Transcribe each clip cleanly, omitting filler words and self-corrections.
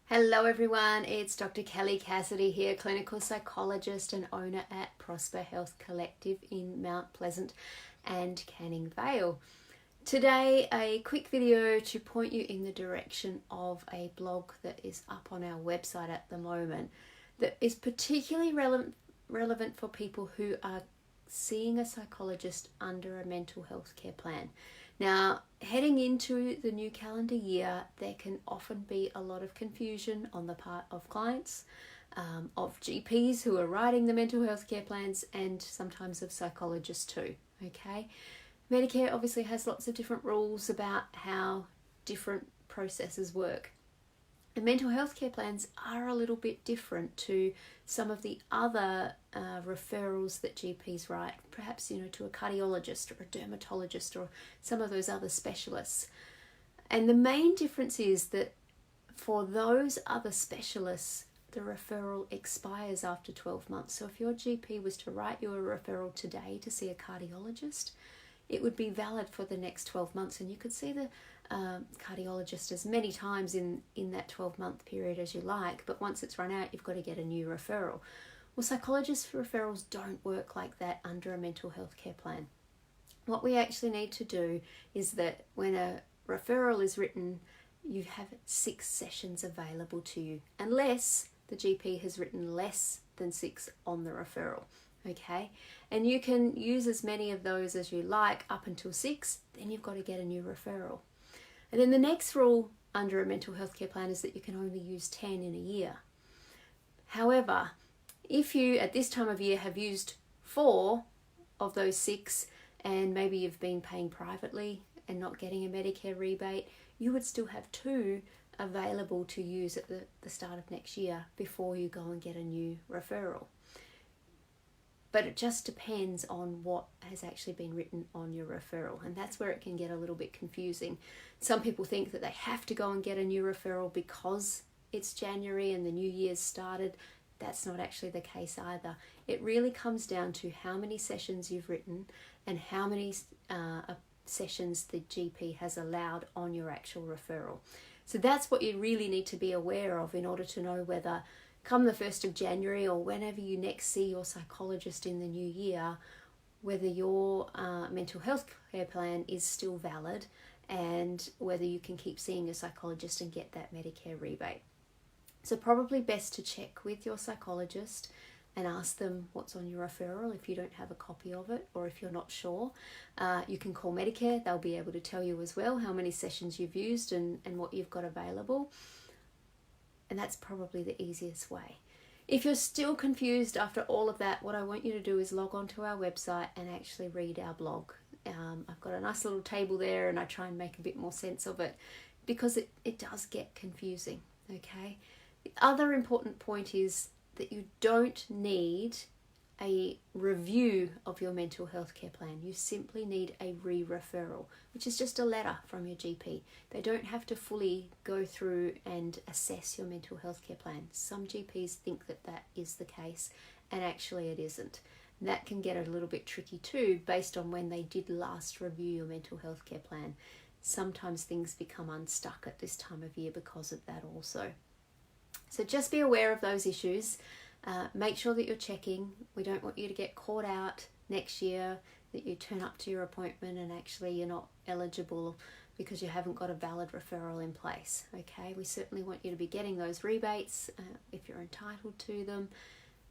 Hello everyone, it's Dr. Kellie Cassidy here, Clinical Psychologist and owner at Prosper Health Collective in Mount Pleasant and Canning Vale. Today, a quick video to point you in the direction of a blog that is up on our website at the moment that is particularly relevant for people who are seeing a psychologist under a mental health care plan. Now, heading into the new calendar year, there can often be a lot of confusion on the part of clients, of GPs who are writing the mental health care plans, and sometimes of psychologists too, okay? Medicare obviously has lots of different rules about how different processes work. And mental health care plans are a little bit different to some of the other referrals that GPs write, perhaps, to a cardiologist or a dermatologist or some of those other specialists. And the main difference is that for those other specialists, the referral expires after 12 months. So if your GP was to write you a referral today to see a cardiologist, it would be valid for the next 12 months, and you could see the cardiologist as many times in that 12-month period as you like, but once it's run out, you've got to get a new referral. Well, psychologist referrals don't work like that under a mental health care plan. What we actually need to do is that when a referral is written, you have 6 sessions available to you, unless the GP has written less than 6 on the referral. Okay, and you can use as many of those as you like up until 6, then you've got to get a new referral. And then the next rule under a mental health care plan is that you can only use 10 in a year. However, if you at this time of year have used 4 of those 6, and maybe you've been paying privately and not getting a Medicare rebate, you would still have 2 available to use at the start of next year before you go and get a new referral. But it just depends on what has actually been written on your referral, and that's where it can get a little bit confusing. Some people think that they have to go and get a new referral because it's January and the new year's started. That's not actually the case either. It really comes down to how many sessions you've written and how many sessions the GP has allowed on your actual referral. So that's what you really need to be aware of in order to know whether come the 1st of January or whenever you next see your psychologist in the new year, whether your mental health care plan is still valid and whether you can keep seeing a psychologist and get that Medicare rebate. So probably best to check with your psychologist and ask them what's on your referral if you don't have a copy of it, or if you're not sure. You can call Medicare. They'll be able to tell you as well how many sessions you've used and what you've got available. And that's probably the easiest way. If you're still confused after all of that, what I want you to do is log on to our website and actually read our blog. I've got a nice little table there, and I try and make a bit more sense of it because it does get confusing, okay? The other important point is that you don't need a review of your mental health care plan. You simply need a re-referral, which is just a letter from your GP. They don't have to fully go through and assess your mental health care plan. Some GPs think that that is the case, and actually it isn't. And that can get a little bit tricky too, based on when they did last review your mental health care plan. Sometimes things become unstuck at this time of year because of that also. So just be aware of those issues. Make sure that you're checking. We don't want you to get caught out next year, that you turn up to your appointment and actually you're not eligible because you haven't got a valid referral in place. Okay, we certainly want you to be getting those rebates if you're entitled to them.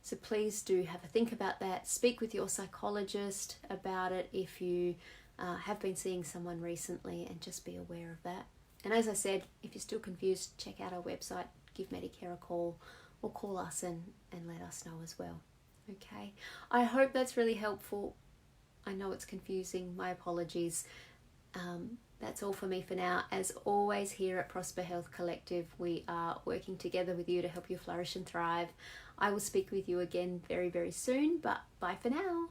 So please do have a think about that. Speak with your psychologist about it if you have been seeing someone recently, and just be aware of that. And as I said, if you're still confused, check out our website, give Medicare a call, or call us and let us know as well. Okay, I hope that's really helpful. I know it's confusing, my apologies. That's all for me for now. As always, here at Prosper Health Collective, we are working together with you to help you flourish and thrive. I will speak with you again very, very soon, but bye for now.